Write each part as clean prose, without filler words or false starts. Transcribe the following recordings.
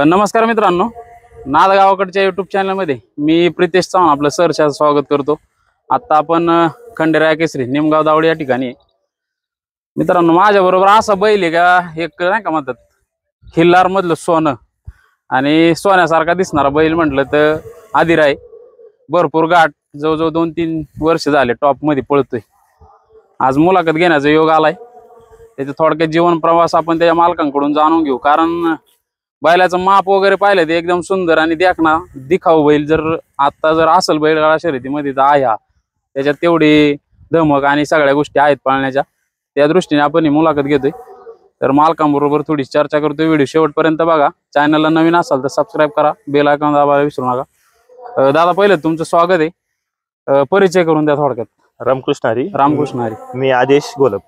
नमस्कार मित्रांनो, नाद गावाकडच्या युट्यूब चॅनलमध्ये मी प्रितेश चव्हाण आपलं सहर्ष स्वागत करतो। आता आपण खंडेराय केसरी निमगाव दावडी या ठिकाणी आहे। मित्रांनो, माझ्या बरोबर असा बैल आहे का, एक नाही का म्हणतात खिल्लार मधलं सोनं आणि सोन्यासारखा दिसणारा बैल म्हटलं तर आदिराय। भरपूर गाठ जवळजवळ 2-3 वर्ष झाले टॉप मध्ये पळतोय। आज मुलाखत घेण्याचा योग आलाय। त्याचं थोडक्यात जीवन प्रवास आपण त्याच्या मालकांकडून जाणून घेऊ, कारण बैलाचं माप वगैरे पाहिलं ते एकदम सुंदर आणि देखना दिखाऊ बैल जर आता जर असेल बैलगाडा शर्यतीमध्ये तर आहे। त्याच्यात तेवढी धमक आणि सगळ्या गोष्टी आहेत पाळण्याच्या, त्या दृष्टीने आपण ही मुलाखत घेतोय। तर मालकांबरोबर थोडी चर्चा करतोय। व्हिडिओ शेवटपर्यंत बघा। चॅनलला नवीन असाल तर सबस्क्राईब करा, बेल आयकॉन दाबायला विसरू नका। दादा, पहिलं तुमचं स्वागत आहे। परिचय करून द्या थोडक्यात। रामकृष्ण हरी। रामकृष्ण हरी। मी आदेश गोलप।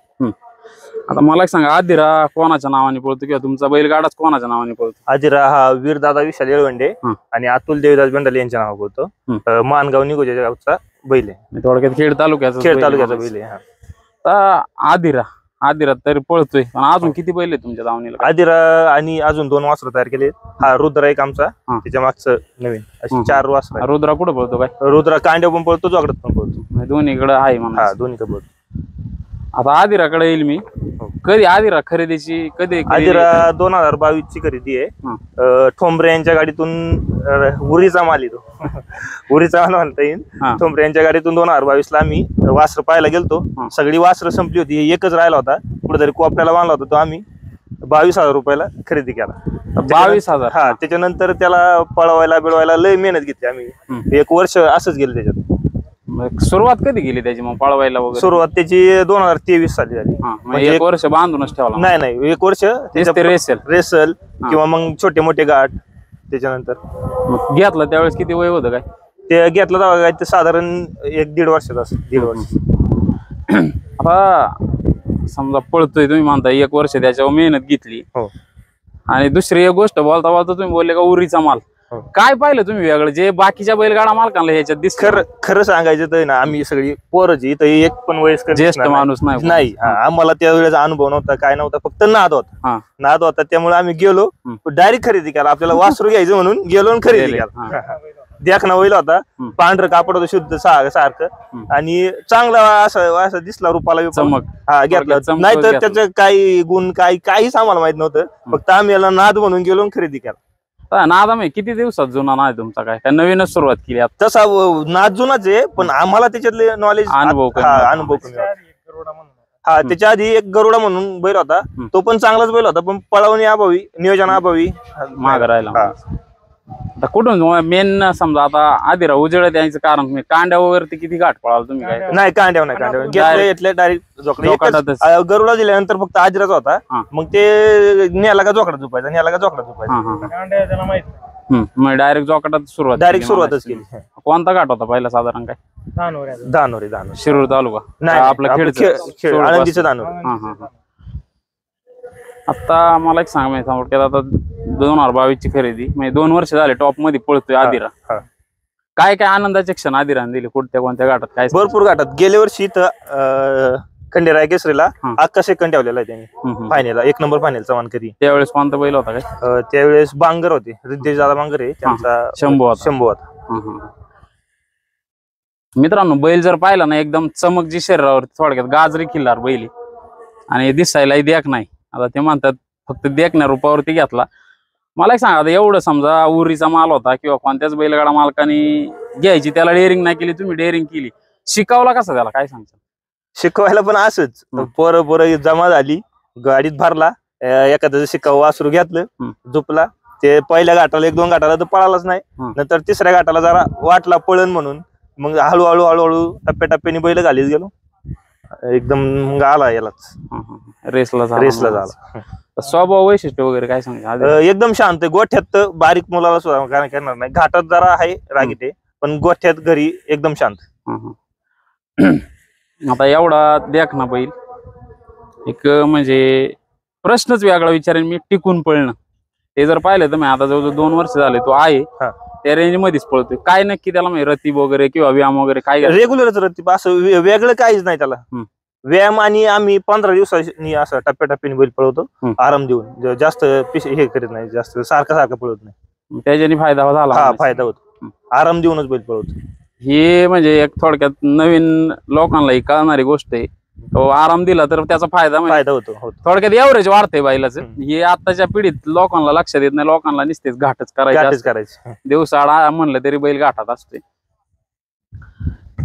आता मला एक सांगा, आदिरा कोणाच्या नावाने पळतो किंवा तुमचा बैलगाडाच कोणाच्या नावाने पळतो? आदिरा हा वीरदादा विशाल येळवंडे आणि अतुल देवदास बंडाले यांच्या नावावर पळतो। मानगाव निगोजा गावचा बैल आहे। थोडक्यात खेड तालुक्याचा बैल आहे। आदिरा तरी पळतोय, पण अजून किती बैल आहे तुमच्या दावणीला? आदिरा आणि अजून 2 वासरं तयार केले। हा रुद्रा एक आमचा, त्याच्या मागचं नवीन अशी 4 वासरं। रुद्रा कुठं पळतो काय? रुद्रा कांड्या पण पळतो, जोगडत पण पळतो। दोन्हीकडे आहे म्हणा। हा, दोन्हीकडे पळतो। आता आदिराकडे येईल मी। कधी आदिरा खरेदीची कधी? आदिरा 2022 ची खरेदी आहे। ठोंबरे यांच्या गाडीतून उरीचा माल येतो उरीचा माल म्हणता येईल। ठोंबरे यांच्या गाडीतून 2022 ला आम्ही वासर पाहायला गेलतो। सगळी वासरं संपली होती, एकच राहिला होता, कुठेतरी कोपऱ्याला बांधला होता। तो आम्ही 22,000 रुपयाला खरेदी केला। 22,000? हा। त्याच्यानंतर त्याला पळवायला बिळवायला लय मेहनत घेतली आम्ही। 1 वर्ष असंच गेलं त्याच्यात। सुरुवात कधी केली त्याची मग पळवायला वगैरे? सुरुवात त्याची 2023 साली झाली। म्हणजे 1 वर्ष बांधूनच ठेवला? नाही, 1 वर्ष रेसल किंवा मग छोटे मोठे गाठ। त्याच्यानंतर घेतलं त्यावेळेस किती वय होतं काय? ते घेतलं तेव्हा काय ते साधारण 1-1.5 वर्षाचं असं, 1.5 वर्ष। आता समजा पळतोय, तुम्ही म्हणताय 1 वर्ष त्याच्यावर मेहनत घेतली। आणि दुसरी एक गोष्ट बोलता बोलता तुम्ही बोलले का उरीचा माल। काय पाहिलं तुम्ही वेगळं जे बाकीच्या बैलगाडा मालकांना ह्याच्यात दिसतं? खरं सांगायचं तर ना, आम्ही सगळी पोरच इथं, एक पण वयस्कर ज्येष्ठ माणूस नाही। आम्हाला त्यावेळेस अनुभव नव्हता, काय नव्हता, फक्त नाद होता। त्यामुळे आम्ही गेलो डायरेक्ट खरेदी केला। आपल्याला वासरू घ्यायचं म्हणून गेलो आणि खरेदी केला। देखना बैल होता, पांढरं कापड होतं शुद्ध सारखं आणि चांगला असं दिसला रूपाला चमक। घेतला नाही तर त्याचं काही गुण काहीच आम्हाला माहित नव्हतं, फक्त आम्ही याला नाद म्हणून गेलो आणि खरेदी केला। नाद किती दिवसात जुना नाद तुमचा? काय नवीनच सुरुवात केली? तसा नाद जुनाच आहे, पण आम्हाला त्याच्यातले नॉलेज अनुभव कमी। हा, त्याच्या आधी एक गरुडा म्हणून बैल होता, तो पण चांगलाच बैल होता, पण पळवणी अभावी, नियोजन अभावी माग राहिला। कुठून मेन समजा आता आदिरा उजेड द्यायचं कारण कांड्या वगैरे किती गाठ पळाला तुम्ही? काय नाही, कांड्यावर घेतले डायरेक्ट गरुडा दिल्यानंतर फक्त आदिराचा होता, मग ते न्याला का जोकडा झोपायचा। मग डायरेक्ट जोकाटात सुरुवातच केली। कोणता घाट होता पहिला साधारण? काय दानोरी शिरूर तालुका? नाही, आपला खेड आळंदीचं दानोरी। आता मला एक सांगा, आता 2022 ची खरेदी म्हणजे 2 वर्ष झाले टॉप मध्ये पळतोय आदिरा। काय आनंदाचे क्षण आदिराने दिले? कोणत्या घाटात? काय भरपूर घाटात। गेल्या वर्षी इथं खंडेराय केसरीला अक्का सेकंड ठेवलेला आहे त्यांनी फायनलला, 1 नंबर फायनलचा मानकरी। त्यावेळेस कोणता बैल होता काय? त्यावेळेस बांगर होते, रिद्धेश दादा बांगर आहे, त्यांचा शंभू होता। मित्रांनो, बैल जर पाहिला ना, एकदम चमक जी शरीरावर, थोडक्यात गाजरी खिल्लार बैल आणि दिसायलाही देख नाही। आता ते म्हणतात फक्त देखण्या रूपावरती घेतला। मला एक सांगा, आता एवढं समजा उरीचा माल होता किंवा कोणत्याच बैलगाडा मालकाने घ्यायची, त्याला डेअरिंग नाही केली, तुम्ही डेअरिंग केली, शिकवला कसं त्याला? काय सांगता? शिकवायला पण असंच, पोरं जमा झाली, गाडीत भरला, एखाद्याचं शिकावं वासरू घेतलं, झोपला, ते पहिल्या घाटाला 1-2 घाटाला तर पळालाच नाही, नंतर 3ऱ्या घाटाला जरा वाटला पळण म्हणून, मग हळूहळू टप्प्याटप्प्याने बैल घालीत गेलो, एकदम मग आला यालाच रेसला झाला। स्वभाव वैशिष्ट्य वगैरे काय सांगा? एकदम शांत, गोठ्यात बारीक मुलाला सुद्धा काय करणार नाही, घाटात जरा आहे रागीटे, पण गोठ्यात घरी एकदम शांत। आता एवढा देख ना बैल, एक म्हणजे प्रश्नच वेगळा विचारेन मी, टिकून पळणं ते जर पाहिलं तर मी आता जवळजवळ 2 वर्ष झाले तो आहे त्या रेंज मध्येच पळतोय, काय नक्की त्याला म्हणजे रतीब वगैरे किंवा व्यायाम वगैरे काय? रेग्युलरच रतीब, असं वेगळं काहीच नाही त्याला। व्यायाम आणि आम्ही 15 दिवसांनी असं टप्प्याटप्प्याने बैल पळवतो, आराम देऊन. जास्त हे करीत नाही, जास्त सारखं पळवत नाही. त्याच्याने फायदा झाला. हा, फायदा होतो. आराम देऊनच बैल पळवतो. हे म्हणजे एक थोडक्यात नवीन लोकांनाही कळणारी गोष्ट आहे. तो आराम दिला तर त्याचा फायदा होतो. थोडक्यात एव्हरेज वाढते बैलाचं. हे आताच्या पिढीत लोकांना लक्षात येत नाही. लोकांना नुसतेच घाटच करायचे. दिवसाआड म्हणलं तरी बैल घाटात असते.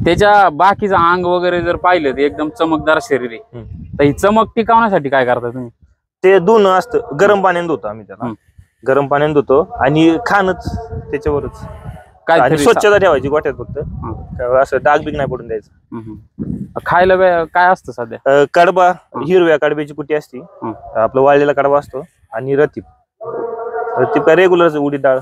त्याच्या बाकीचं अंग वगैरे जर पाहिलं तर एकदम चमकदार शरीर आहे. तर ही चमक टिकवण्यासाठी काय करता तुम्ही? ते धुणं असतं, गरम पाण्याने धुतो आम्ही त्याला. गरम पाण्याने धुतो आणि खाणच त्याच्यावरच. काय स्वच्छता ठेवायची गोठ्यात, फक्त असं डाग बिग नाही पडून द्यायचं. खायला काय असतं सध्या? कडबा, हिरव्या कडब्याची कुटी असते, आपला वाळलेला कडबा असतो, आणि रतीप काय रेग्युलर उडीद डाळ.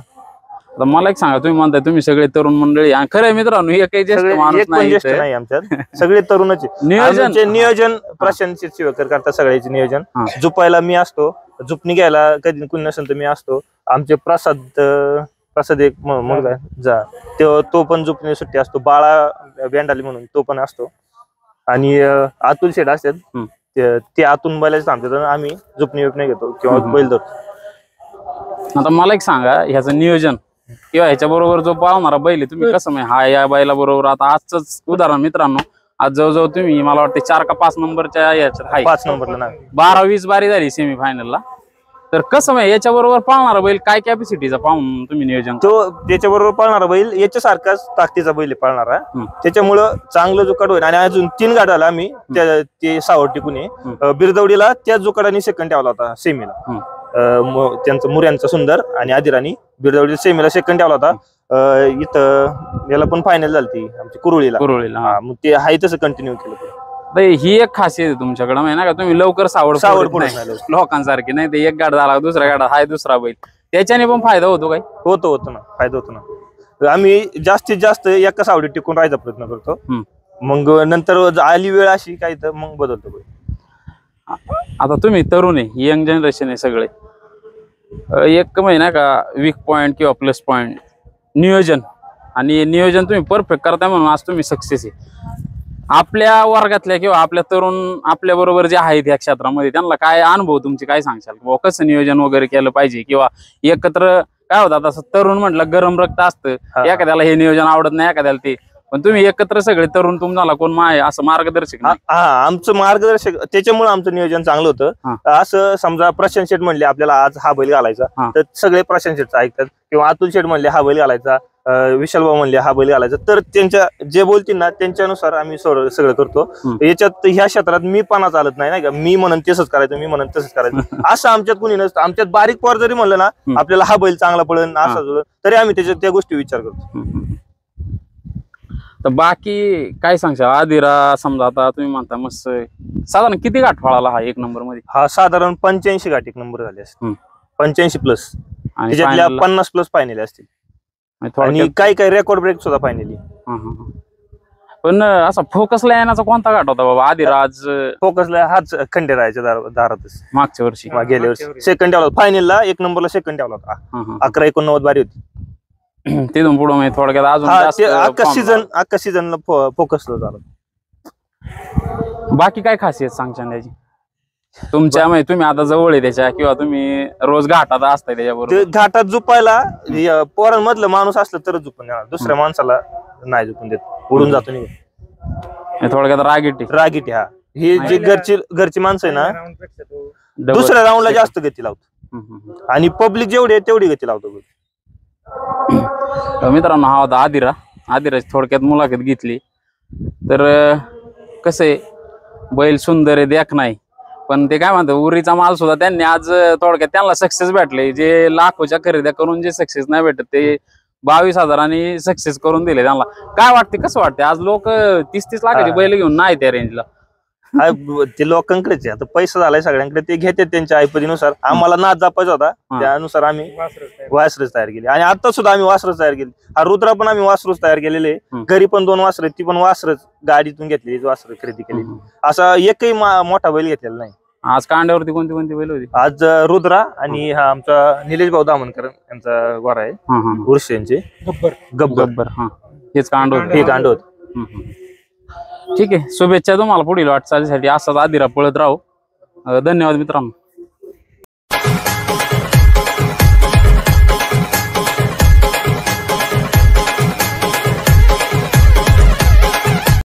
मला एक सांगा, तुम्ही म्हणताय तुम्ही सगळे तरुण मंडळी, आणि खरं मित्रांनो हे काही ज्येष्ठ माणूस नाही आमच्यात, सगळे तरुणच. नियोजन प्रशांत शिवकर करतात सगळ्याचे नियोजन. झुपायला मी असतो, झुपणी घ्यायला कधी कुणी नसेल तर मी असतो. आमचे प्रसाद एक मुलगा जा, तो पण झुपणी सुट्टी असतो. बाळा बेंडाली म्हणून तो पण असतो. आणि अतुल शेठ असतात, ते आतून बैलाचे थांबतात, आम्ही झुपणी विपणी घेतो किंवा बैल धरतो. आता मला एक सांगा, ह्याचं नियोजन किंवा ह्याच्या बरोबर जो पाळणारा बैल आहे, तुम्ही कसं हा या बैला बरोबर, आता आजच उदाहरण मित्रांनो, आज जवळजवळ तुम्ही मला वाटते 4 का 5 नंबरच्या याच्यात आहे, 5 नंबरला ना, 12-20 बारी झाली सेमीफायनलला. तर कसं याच्या बरोबर पाळणारा बैल काय कॅपॅसिटीचा पाहून तुम्ही नियोजन? तो त्याच्या बरोबर पाळणारा बैल याच्यासारखाच ताकदीचा बैल पाळणारा, त्याच्यामुळं चांगलं जुकाड होईल. आणि अजून 3 गाडाला आम्ही ते सावड टिकून बिरदवडीला त्याच जुकाडाने सेकंड ठेवला होता सेमीला. त्यांचं मुऱ्यांचा सुंदर आणि आदिराणी बिरदवडीला सेमीला सेकंड ठेवला होता. इथं याला पण फायनल झाली आमची कुरुळीला. मग ते हाय तसं कंटिन्यू केलं. ही एक खासियत आहे तुमच्याकडे, माहिती ना का, तुम्ही लवकर सावड लोकांसारखी नाही. ते एक गाड झाला, दुसऱ्या गाडा हाय दुसरा बैल, त्याच्याने पण फायदा होतो काय? होतो ना, फायदा होतो ना. आम्ही जास्तीत जास्त एका सावडीत टिकून राहायचा प्रयत्न करतो. मग नंतर आली वेळ अशी काय तर मग बदलतो बैल. आता तुम्ही तरुण आहे, यंग जनरेशन आहे सगळे, एक महिना का वीक पॉइंट किंवा प्लस पॉइंट नियोजन, आणि नियोजन तुम्ही परफेक्ट करताय म्हणून आज तुम्ही सक्सेस आहे. आपल्या वर्गातल्या किंवा आपल्या तरुण आपल्या बरोबर जे आहेत या क्षेत्रामध्ये, त्यांना काय अनुभव तुमचे काय सांगशाल? कसं नियोजन वगैरे केलं पाहिजे, किंवा एकत्र काय होतं, असं तरुण म्हटलं गरम रक्त असतं, एखाद्याला हे नियोजन आवडत नाही, एखाद्याला ते, पण तुम्ही एकत्र सगळे तरुण, तुम्हाला कोण असं मार्गदर्शक? आमचं मार्गदर्शक, त्याच्यामुळे आमचं नियोजन चांगलं होतं. असं समजा प्रशांत शेठ म्हणले आपल्याला आज हा बैल घालायचा, तर सगळे प्रशांत शेठचं ऐकतात. किंवा अतुल शेठ म्हणले हा बैल घालायचा, विशाल भाऊ म्हणले हा बैल घालायचा, तर त्यांच्या जे बोलतील ना त्यांच्यानुसार आम्ही सगळं करतो. याच्यात ह्या क्षेत्रात मी पणा चालत नाही का, मी म्हणून तसंच करायचं, मी म्हणून तसंच करायचं असं आमच्यात कुणी नसतं. आमच्यात बारीक पोर जरी म्हणलं ना आपल्याला हा बैल चांगला पडेल असं जुळेल, तरी आम्ही त्याच्यात त्या गोष्टी विचार करतो. तर बाकी काय सांगशाल? आदिरा समजा आता तुम्ही म्हणता मस्त, साधारण किती गाठ फाळाला हा 1 नंबर मध्ये? हा साधारण 85 गाठ 1 नंबर झाले असतील, 85 प्लस, त्याच्यातल्या 50 प्लस फायनल असतील, आणि काही रेकॉर्ड ब्रेक सुद्धा फायनली. पण असा फोकसला येण्याचा कोणता घाट होता बाबा आदिराज? फोकसला हाच खंडेरायाच्या दारातच मागच्या वर्षी, गेल्या वर्षी सेकंड ठेवला फायनलला, 1 नंबरला सेकंड ठेवला होता. 11-89 बारी होती. तिथून पुढे थोडक्यात अजून अख्खा सीझनला फोकसला झाला. बाकी काय खासियत सांगशाल त्याची तुमच्या? तुम्ही आता जवळ आहे त्याच्या, किंवा तुम्ही रोज घाटात असताय त्याच्याबरोबर? घाटात झुपायला पोरांमधलं माणूस असलं तरच झुपून देणार, दुसऱ्या माणसाला नाही झुपून देत, उडून जातो निघून. थोडक्यात रागीटी. हा, ही जी घरची माणसं आहे ना, दुसऱ्या राऊंडला जास्त गती लावतो, आणि पब्लिक जेवढी आहे तेवढी गती लावतो. मित्रांनो, हा होता आदिराची थोडक्यात मुलाखत घेतली. तर कसं आहे, बैल सुंदर आहे, देख नाही, पण ते काय म्हणतात उरीचा माल सुद्धा त्यांनी आज थोडक्यात त्यांना सक्सेस भेटले. जे लाखोच्या खरेद्या करून जे सक्सेस नाही भेटत, ते 22,000 सक्सेस करून दिले त्यांना. काय वाटते, कसं वाटते आज लोक 30-30 लाखाची बैल घेऊन नाही त्या रेंजला? ते लोकांकडेच आता पैसा झालाय सगळ्यांकडे, ते घेते त्यांच्या ऐपतीनुसार. आम्हाला नाद जपायचा होता, त्यानुसार आम्ही वासरच तयार केली, आणि आता सुद्धा आम्ही वासरच तयार केली. हा रुद्रा पण आम्ही वासरूच तयार केलेले. घरी पण 2 वासर, ती पण वासरच गाडीतून घेतलेली वासर खरेदी केली. असा एकही मोठा बैल घेतलेला नाही. आज कांड्यावरती कोणती बैल होती? आज रुद्रा, आणि हा आमचा निलेश भाऊ दामनकर यांचा गोरा आहे, उर्ष यांचे गब्बर. हेच कांड होत. हे कांड होत. ठीक आहे, शुभेच्छा तुम्हाला पुढील वाटचालीसाठी. असाच आदिरा पळत राहू. धन्यवाद मित्रांनो.